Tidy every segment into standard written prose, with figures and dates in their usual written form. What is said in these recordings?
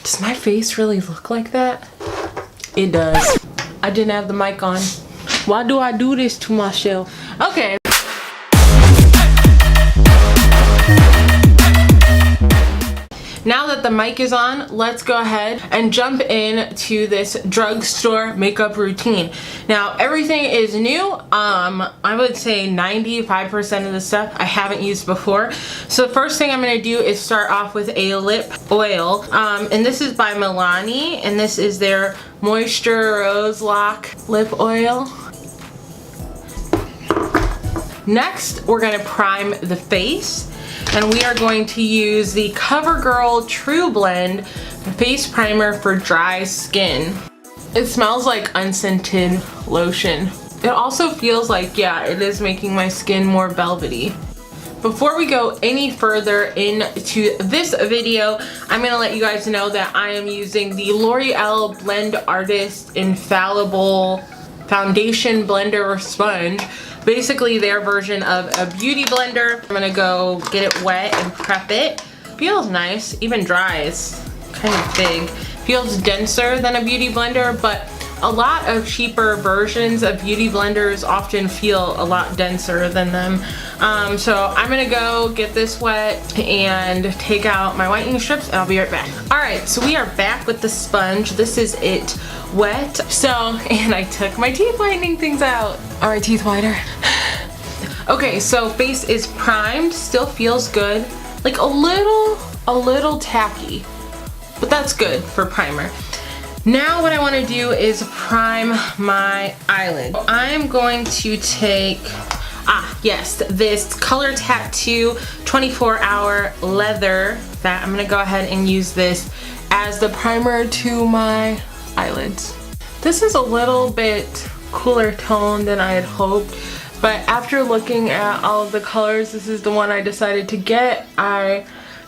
Does my face really look like that? It does. I didn't have the mic on. Why do I do this to myself? Okay. Now that the mic is on, let's go ahead and jump into this drugstore makeup routine. Now, everything is new. I would say 95% of the stuff I haven't used before. So the first thing I'm gonna do is start off with a lip oil. And this is by Milani, and this is their Moisture Rose Lock lip oil. Next, we're gonna prime the face. And we are going to use the CoverGirl True Blend Face Primer for dry skin. It smells like unscented lotion. It also feels like, yeah, it is making my skin more velvety. Before we go any further into this video, I'm gonna let you guys know that I am using the L'Oreal Blend Artist Infallible Foundation Blender or Sponge. Basically their version of a beauty blender. I'm gonna go get it wet and prep it. Feels nice, even dries. Kind of big. Feels denser than a beauty blender, but a lot of cheaper versions of beauty blenders often feel a lot denser than them. So I'm gonna go get this wet and take out my whitening strips, and I'll be right back. All right, so we are back with the sponge. This is it wet. So, and I took my teeth whitening things out. All right, teeth whitener. Okay, so face is primed, still feels good. Like a little tacky, but that's good for primer. Now what I want to do is prime my eyelid. I'm going to take, yes, this Color Tattoo 24-hour leather. That I'm gonna go ahead and use this as the primer to my eyelids. This is a little bit cooler tone than I had hoped, but after looking at all of the colors, this is the one I decided to get. I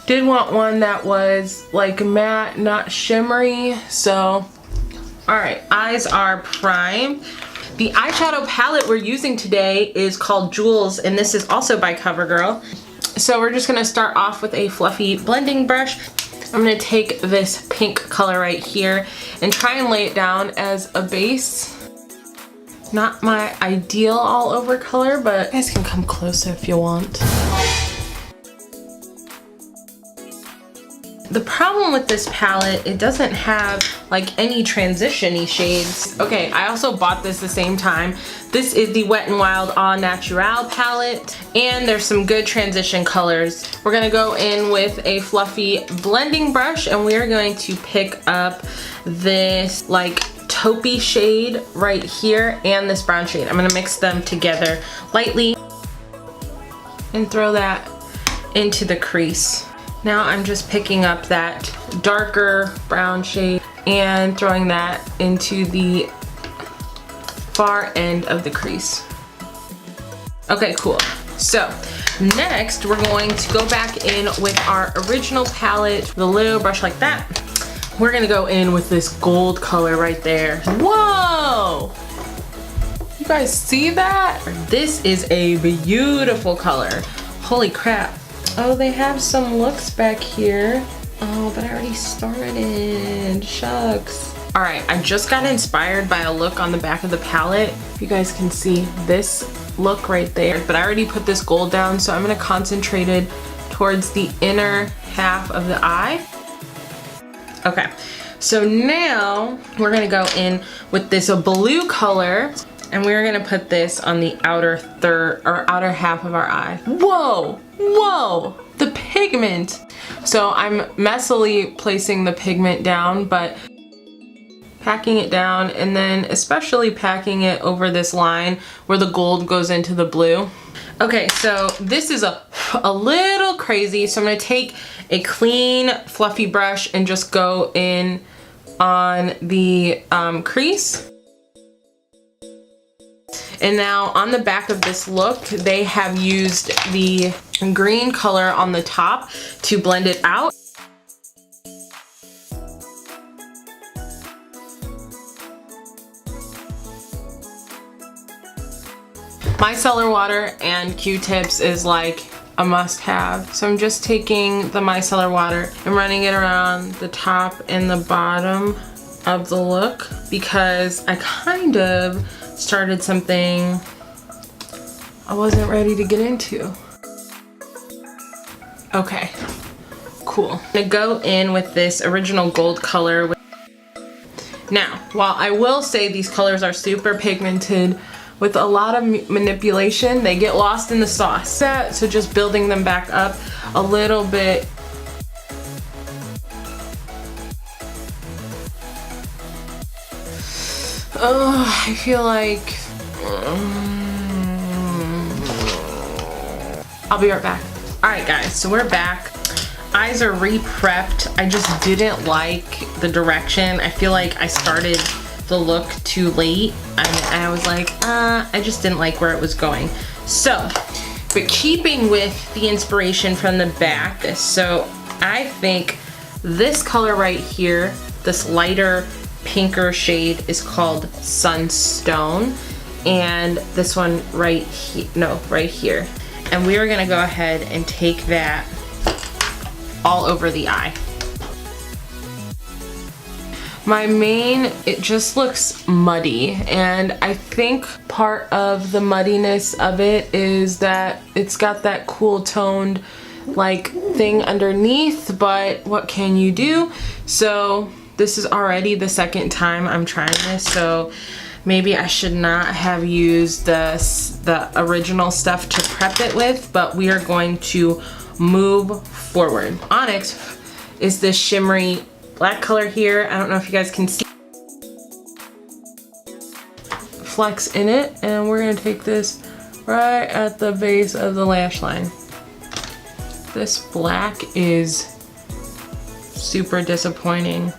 did want one that was like matte, not shimmery. So, all right, eyes are primed. The eyeshadow palette we're using today is called Jewels, and this is also by CoverGirl. So we're just gonna start off with a fluffy blending brush. I'm gonna take this pink color right here and try and lay it down as a base. Not my ideal all over color, but you guys can come closer if you want. The problem with this palette, it doesn't have like any transition-y shades. Okay, I also bought this the same time. This is the Wet n Wild Au Naturel palette, and there's some good transition colors. We're gonna go in with a fluffy blending brush, and we are going to pick up this like taupey shade right here and this brown shade. I'm gonna mix them together lightly and throw that into the crease. Now I'm just picking up that darker brown shade and throwing that into the far end of the crease. Okay, cool. So next we're going to go back in with our original palette with a little brush like that. We're gonna go in with this gold color right there. Whoa! You guys see that? This is a beautiful color. Holy crap. Oh, they have some looks back here. Oh, but I already started. Shucks. All right, I just got inspired by a look on the back of the palette. If you guys can see this look right there. But I already put this gold down, so I'm gonna concentrate it towards the inner half of the eye. Okay, so now we're gonna go in with this blue color, and we're gonna put this on the outer third or outer half of our eye. Whoa, whoa, the pigment. So I'm messily placing the pigment down, but packing it down, and then especially packing it over this line where the gold goes into the blue. Okay, so this is a little crazy, so I'm gonna take a clean fluffy brush and just go in on the crease. And now on the back of this look, they have used the green color on the top to blend it out. Micellar water and Q-tips is like a must-have. So I'm just taking the micellar water and running it around the top and the bottom of the look because I kind of started something I wasn't ready to get into. Okay, cool. I'm gonna go in with this original gold color. Now, while I will say these colors are super pigmented, with a lot of manipulation, they get lost in the sauce. So just building them back up a little bit. Oh, I feel like... I'll be right back. All right, guys, so we're back. Eyes are re-prepped. I just didn't like the direction. I feel like I started the look too late. I was like, I just didn't like where it was going. So, but keeping with the inspiration from the back, so I think this color right here, this lighter pinker shade is called Sunstone, and this one right here, no, right here. And we are gonna go ahead and take that all over the eye. My mane, it just looks muddy, and I think part of the muddiness of it is that it's got that cool toned like thing underneath, but what can you do? So this is already the second time I'm trying this, so maybe I should not have used the original stuff to prep it with, but we are going to move forward. Onyx is this shimmery black color here. I don't know if you guys can see flecks in it, and we're gonna take this right at the base of the lash line. This black is super disappointing.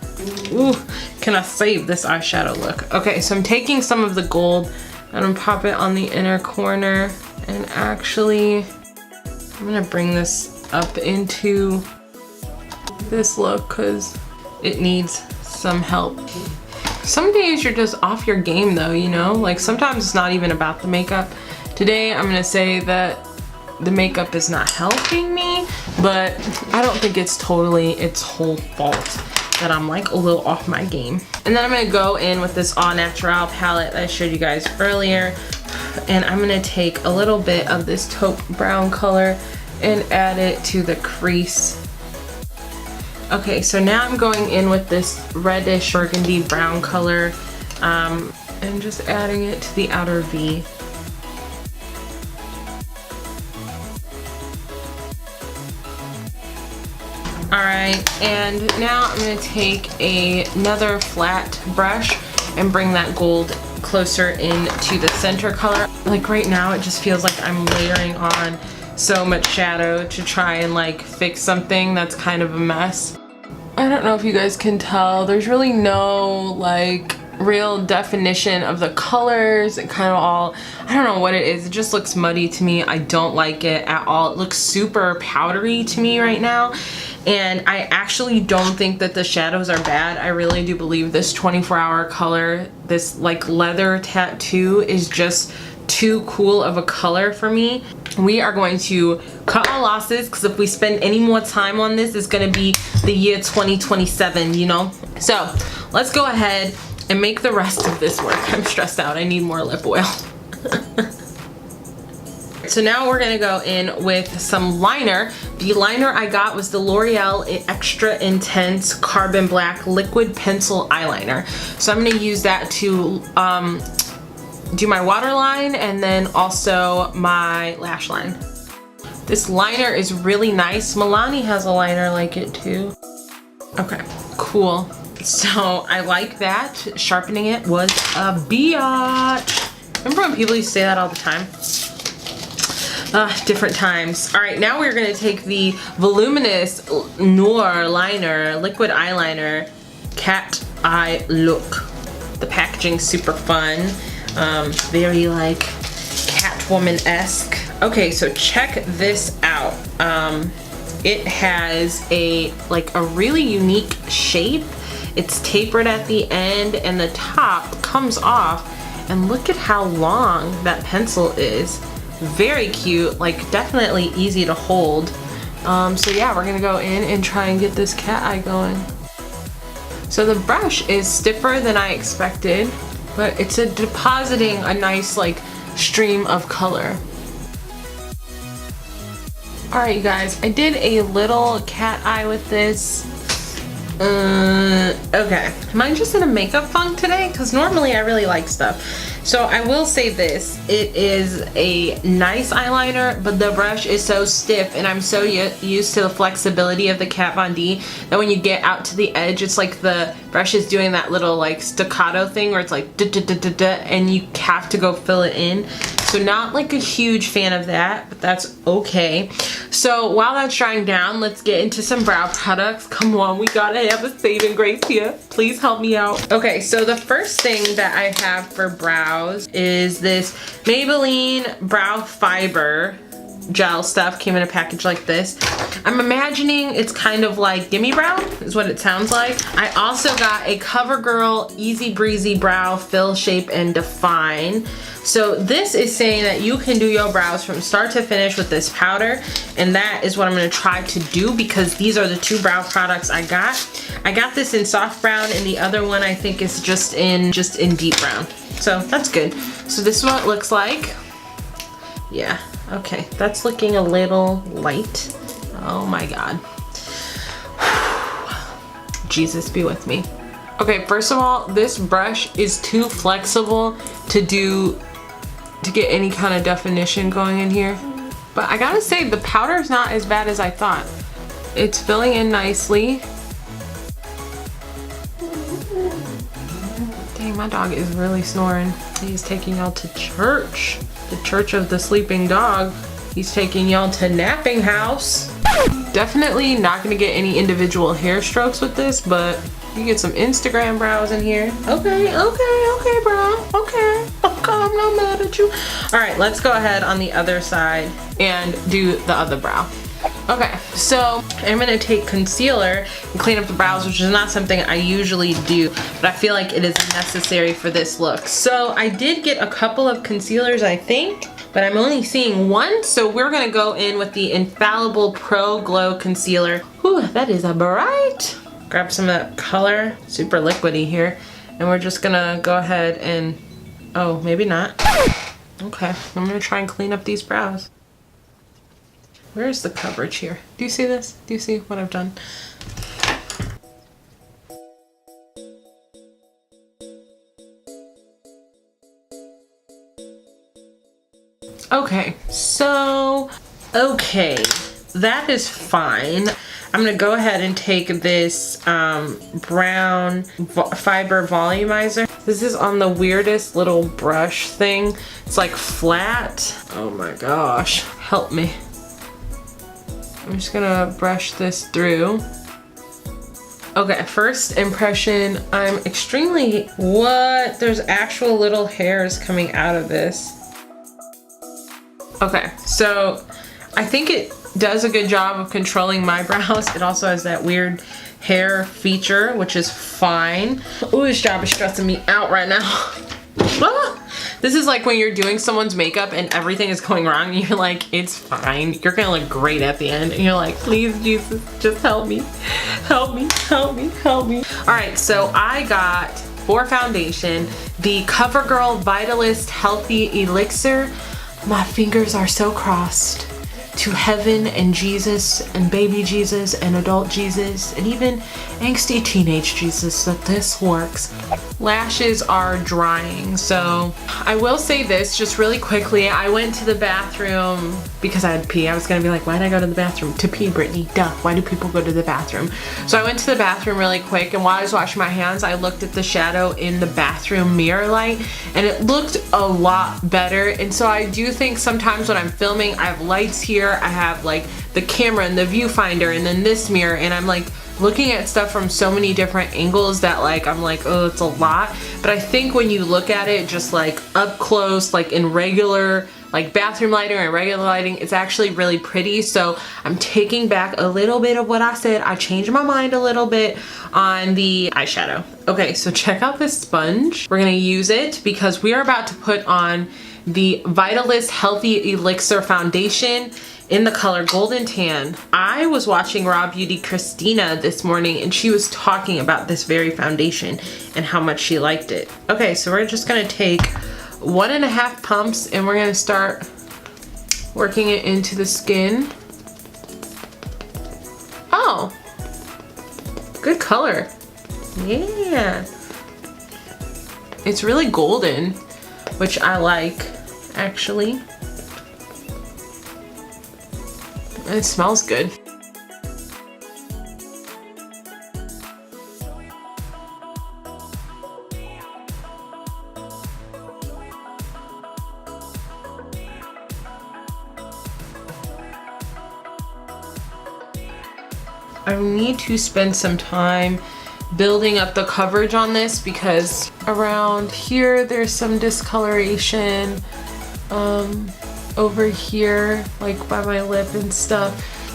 Ooh, can I save this eyeshadow look? Okay, so I'm taking some of the gold and I'm pop it on the inner corner, and actually I'm gonna bring this up into this look because it needs some help. Some days you're just off your game though, you know? Like sometimes it's not even about the makeup. Today I'm gonna say that the makeup is not helping me, but I don't think it's totally its whole fault that I'm like a little off my game. And then I'm gonna go in with this Au Naturel palette that I showed you guys earlier, and I'm gonna take a little bit of this taupe brown color and add it to the crease. Okay, so now I'm going in with this reddish burgundy brown color and just adding it to the outer V. All right, and now I'm gonna take another flat brush and bring that gold closer into the center color. Like right now, it just feels like I'm layering on so much shadow to try and like fix something that's kind of a mess. I don't know if you guys can tell, there's really no like real definition of the colors. It kind of all, I don't know what it is. It just looks muddy to me. I don't like it at all. It looks super powdery to me right now. And I actually don't think that the shadows are bad. I really do believe this 24-hour color, this like leather tattoo is just too cool of a color for me. We are going to cut our losses because if we spend any more time on this, it's gonna be the year 2027, you know? So let's go ahead and make the rest of this work. I'm stressed out, I need more lip oil. So now we're gonna go in with some liner. The liner I got was the L'Oreal Extra Intense Carbon Black Liquid Pencil Eyeliner. So I'm gonna use that to do my waterline and then also my lash line. This liner is really nice. Milani has a liner like it too. Okay, cool. So I like that. Sharpening it was a biatch. Remember when people used to say that all the time? Different times. All right, now we're gonna take the voluminous Noir liner, liquid eyeliner, Cat Eye Look. The packaging's super fun. Very like Catwoman-esque. Okay, so check this out. It has a really unique shape. It's tapered at the end and the top comes off, and look at how long that pencil is. very cute, like definitely easy to hold. So yeah, we're gonna go in and try and get this cat eye going. So the brush is stiffer than I expected, but it's depositing a nice like stream of color. All right, you guys, I did a little cat eye with this. Okay, am I just in a makeup funk today? Because normally I really like stuff. So I will say this, it is a nice eyeliner, but the brush is so stiff, and I'm so used to the flexibility of the Kat Von D that when you get out to the edge, it's like the brush is doing that little like staccato thing where it's like da da da da da, and you have to go fill it in. So not like a huge fan of that, but that's okay. So while that's drying down, let's get into some brow products. Come on, we gotta have a saving grace here. Please help me out. Okay, so the first thing that I have for brows is this Maybelline Brow Fiber gel stuff. Came in a package like this. I'm imagining it's kind of like Gimme Brow is what it sounds like. I also got a CoverGirl Easy Breezy Brow Fill, Shape, and Define. So this is saying that you can do your brows from start to finish with this powder, and that is what I'm going to try to do because these are the two brow products I got. I got this in soft brown, and the other one I think is just in deep brown. So that's good. So this is what it looks like. Yeah, okay, that's looking a little light. Oh my God. Jesus be with me. Okay, first of all, this brush is too flexible to get any kind of definition going in here. But I gotta say, the powder is not as bad as I thought. It's filling in nicely. Dang, my dog is really snoring. He's taking y'all to church. The church of the sleeping dog. He's taking y'all to napping house. Definitely not gonna get any individual hair strokes with this, but you get some Instagram brows in here. Okay, bro. Okay, I'm not mad at you. All right, let's go ahead on the other side and do the other brow. Okay, so I'm gonna take concealer and clean up the brows, which is not something I usually do, but I feel like it is necessary for this look. So I did get a couple of concealers, I think, but I'm only seeing one, so we're gonna go in with the Infallible Pro Glow Concealer. Whew, that is a bright. Grab some of that color, super liquidy here, and we're just gonna go ahead and, oh, maybe not. Okay, I'm gonna try and clean up these brows. Where's the coverage here? Do you see this? Do you see what I've done? Okay, so, okay, that is fine. I'm gonna go ahead and take this brown fiber volumizer. This is on the weirdest little brush thing. It's like flat. Oh my gosh, help me. I'm just gonna brush this through. Okay, first impression, I'm extremely, what? There's actual little hairs coming out of this. Okay, so I think it does a good job of controlling my brows. It also has that weird hair feature, which is fine. Ooh, this job is stressing me out right now. Ah! This is like when you're doing someone's makeup and everything is going wrong and you're like, it's fine. You're gonna look great at the end. And you're like, please, Jesus, just help me. Help me, help me, help me. All right, so I got, for foundation, the CoverGirl Vitalist Healthy Elixir. My fingers are so crossed to heaven and Jesus and baby Jesus and adult Jesus and even angsty teenage Jesus that this works. Lashes are drying, so I will say this just really quickly. I went to the bathroom because I had to pee. I was gonna be like, why did I go to the bathroom? To pee, Brittany, duh. Why do people go to the bathroom? So I went to the bathroom really quick, and while I was washing my hands, I looked at the shadow in the bathroom mirror light, and it looked a lot better. And so I do think sometimes when I'm filming, I have lights here, I have like the camera and the viewfinder and then this mirror, and I'm like looking at stuff from so many different angles that like I'm like, oh, it's a lot. But I think when you look at it just like up close, like in regular like bathroom lighting or regular lighting, it's actually really pretty. So I'm taking back a little bit of what I said. I changed my mind a little bit on the eyeshadow. Okay, so check out this sponge. We're gonna use it because we are about to put on the Vitalist Healthy Elixir Foundation in the color Golden Tan. I was watching Raw Beauty Christina this morning and she was talking about this very foundation and how much she liked it. Okay, so we're just gonna take 1.5 pumps and we're gonna start working it into the skin. Oh, good color. Yeah. It's really golden, which I like, actually. It smells good. I need to spend some time building up the coverage on this because around here there's some discoloration. Over here, like by my lip and stuff.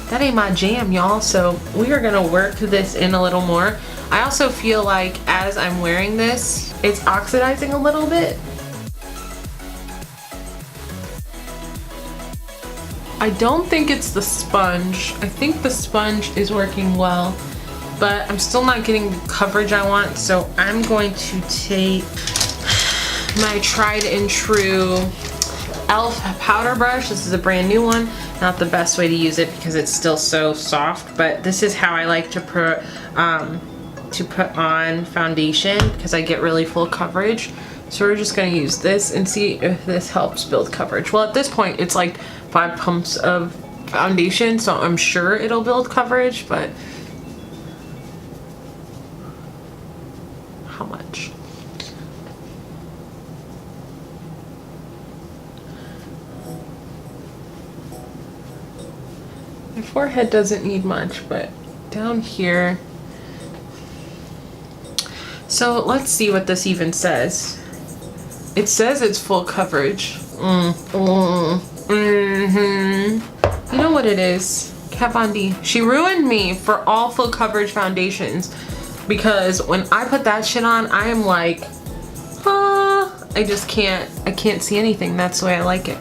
That ain't my jam, y'all. So we are gonna work this in a little more. I also feel like as I'm wearing this, it's oxidizing a little bit. I don't think it's the sponge. I think the sponge is working well, but I'm still not getting the coverage I want. So I'm going to take my tried and true e.l.f. powder brush. This is a brand new one. Not the best way to use it because it's still so soft, but this is how I like to put on foundation because I get really full coverage. So we're just gonna use this and see if this helps build coverage. Well, at this point, it's like 5 pumps of foundation, so I'm sure it'll build coverage, but how much? My forehead doesn't need much, but down here. So let's see what this even says. It says it's full coverage. You know what it is? Kat Von D. She ruined me for all full coverage foundations because when I put that shit on, I am like, I can't see anything. That's the way I like it.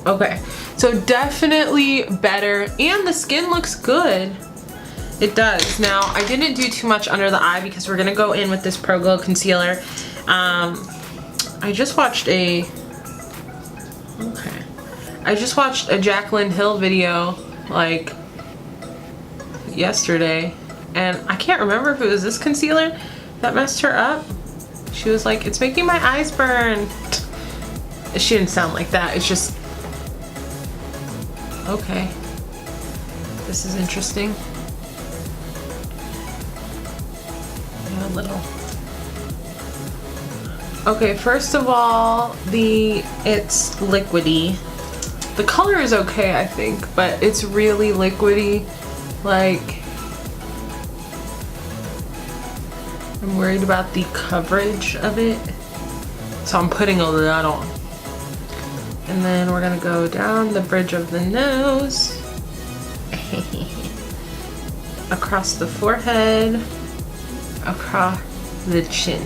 Okay, so definitely better, and the skin looks good. It does. Now, I didn't do too much under the eye because we're gonna go in with this Pro Glow concealer. I just watched a Jaclyn Hill video like yesterday, and I can't remember if it was this concealer that messed her up. She was like, it's making my eyes burn. She didn't sound like that. It's just, okay, this is interesting. Yeah, a little. Okay, first of all, it's liquidy. The color is okay, I think, but it's really liquidy. Like, I'm worried about the coverage of it, so I'm putting a lot on. And then we're gonna go down the bridge of the nose, across the forehead, across the chin.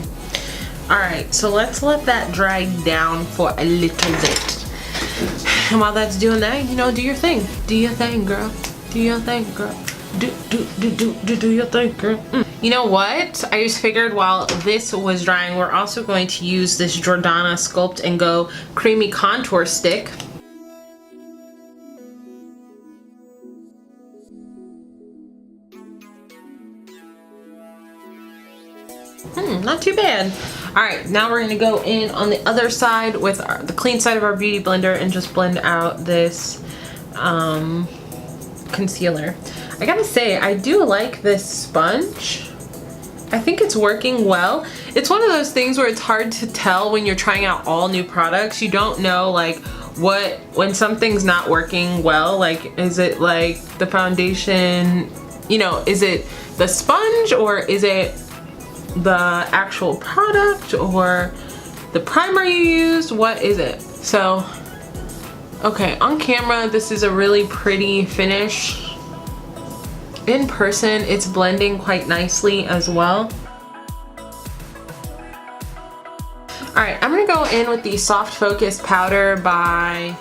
All right, so let's let that dry down for a little bit. And while that's doing that, you know, do your thing. Do your thing, girl. Do your thing, girl. Do your thing, girl. You know what? I just figured while this was drying, we're also going to use this Jordana Sculpt and Go Creamy Contour Stick. Not too bad. All right, now we're gonna go in on the other side with the clean side of our Beauty Blender and just blend out this concealer. I gotta say, I do like this sponge. I think it's working well. It's one of those things where it's hard to tell when you're trying out all new products. You don't know like when something's not working well, like is it like the foundation, you know, is it the sponge or is it the actual product or the primer you used? What is it? So, okay, on camera, this is a really pretty finish. In person, it's blending quite nicely as well. All right, I'm gonna go in with the Soft Focus powder by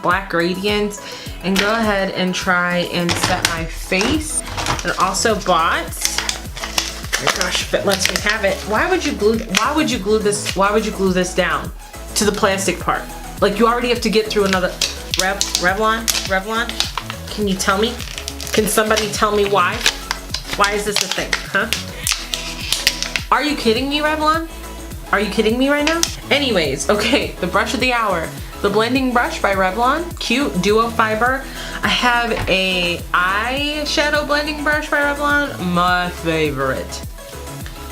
Black Radiance and go ahead and try and set my face. And also bought, oh my gosh, if it lets me have it. Why would you glue this down to the plastic part? Like, you already have to get through another Revlon? Can you tell me? Can somebody tell me why? Why is this a thing, huh? Are you kidding me, Revlon? Are you kidding me right now? Anyways, okay, the brush of the hour. The blending brush by Revlon, cute duo fiber. I have a eyeshadow blending brush by Revlon, my favorite.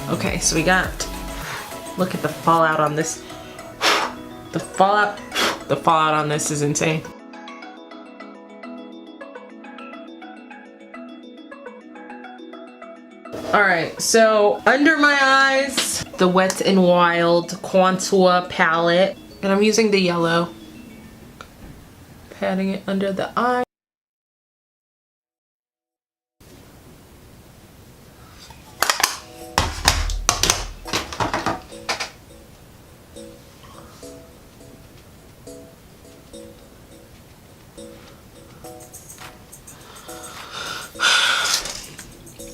Okay, so we got, look at the fallout on this. The fallout on this is insane. All right, so under my eyes, the Wet n Wild Contour palette, and I'm using the yellow, patting it under the eye.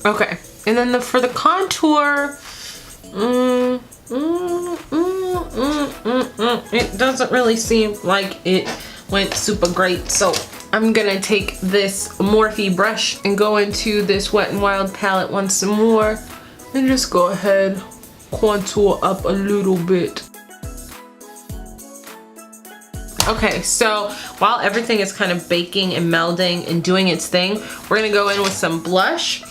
Okay, and then for the contour, it doesn't really seem like it went super great. So I'm gonna take this Morphe brush and go into this Wet n Wild palette once more and just go ahead, contour up a little bit. Okay, so while everything is kind of baking and melding and doing its thing, we're gonna go in with some blush.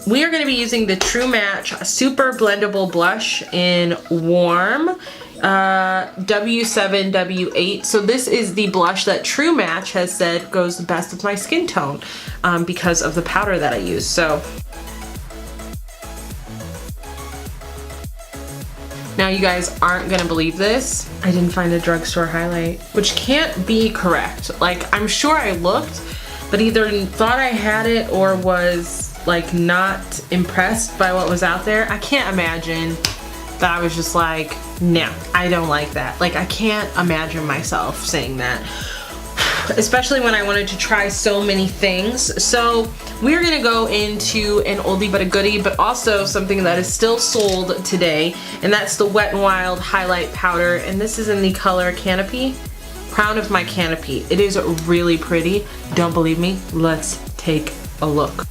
We are going to be using the True Match Super Blendable Blush in Warm W7, W8. So this is the blush that True Match has said goes the best with my skin tone because of the powder that I use. So now you guys aren't going to believe this. I didn't find a drugstore highlight, which can't be correct. Like, I'm sure I looked, but either thought I had it or was like not impressed by what was out there. I can't imagine that I was just like, no, I don't like that. Like, I can't imagine myself saying that, especially when I wanted to try so many things. So we're gonna go into an oldie but a goodie, but also something that is still sold today, and that's the Wet n Wild highlight powder, and this is in the color Canopy, Crown of My Canopy. It is really pretty. Don't believe me? Let's take a look.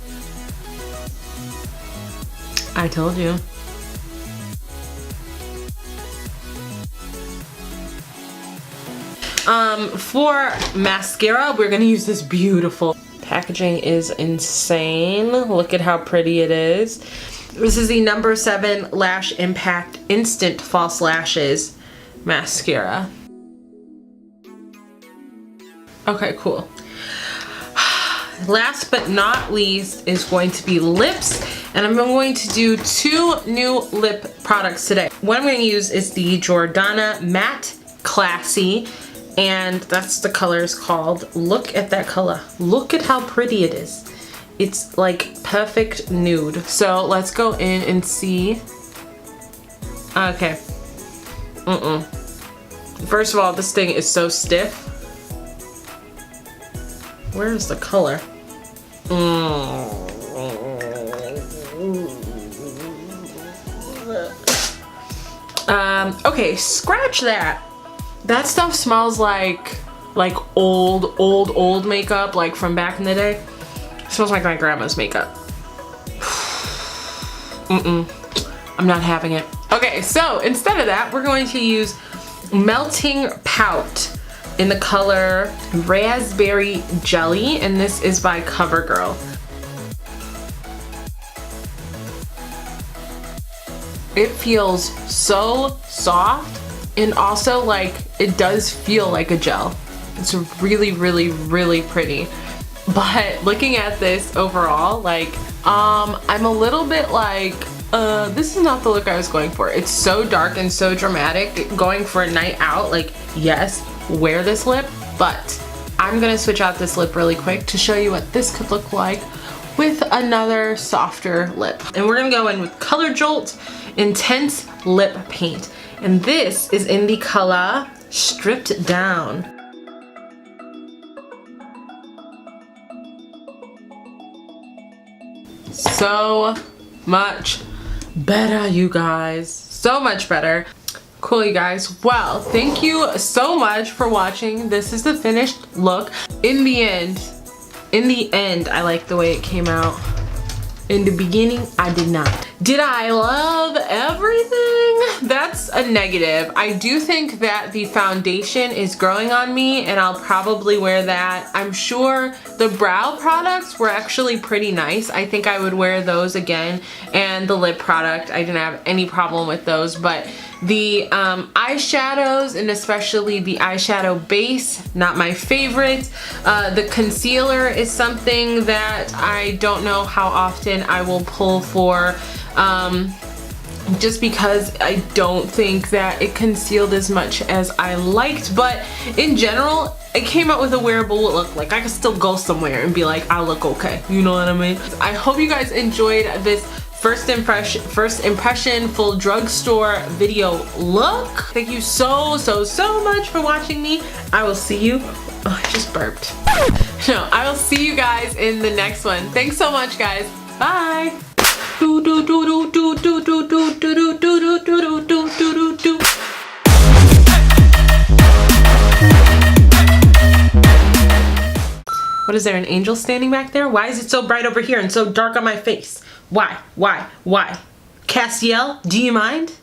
I told you. For mascara, we're gonna use this beautiful. Packaging is insane. Look at how pretty it is. This is the No. 7 Lash Impact Instant False Lashes mascara. Okay, cool. Last but not least is going to be lips, and I'm going to do 2 new lip products today. What I'm going to use is the Jordana Matte Classy, and that's the color is called. Look at that color. Look at how pretty it is. It's like perfect nude. So let's go in and see. Okay. First of all, this thing is so stiff. Where is the color? Okay, scratch that. That stuff smells like old makeup, like from back in the day. It smells like my grandma's makeup. I'm not having it. Okay, so instead of that, we're going to use Melting Pout in the color Raspberry Jelly, and this is by CoverGirl. It feels so soft, and also like it does feel like a gel. It's really, really, really pretty. But looking at this overall, like I'm a little bit like this is not the look I was going for. It's so dark and so dramatic. Going for a night out, like, yes, wear this lip, but I'm gonna switch out this lip really quick to show you what this could look like with another softer lip. And we're gonna go in with Color Jolt Intense Lip Paint. And this is in the color Stripped Down. So much better, you guys. So much better. Cool, you guys. Well, thank you so much for watching. This is the finished look. In the end, I like the way it came out. In the beginning, I did not. Did I love everything? That's a negative. I do think that the foundation is growing on me and I'll probably wear that. I'm sure the brow products were actually pretty nice. I think I would wear those again. And the lip product, I didn't have any problem with those, but the eyeshadows, and especially the eyeshadow base, not my favorite. The concealer is something that I don't know how often I will pull for, just because I don't think that it concealed as much as I liked. But in general, it came out with a wearable look. Like, I could still go somewhere and be like, I look okay. You know what I mean? I hope you guys enjoyed this first impression full drugstore video look. Thank you so much for watching me. I will see you. Oh, I just burped. No, I will see you guys in the next one. Thanks so much, guys. Bye. What is there, an angel standing back there? Why is it so bright over here and so dark on my face? Why? Castiel, do you mind?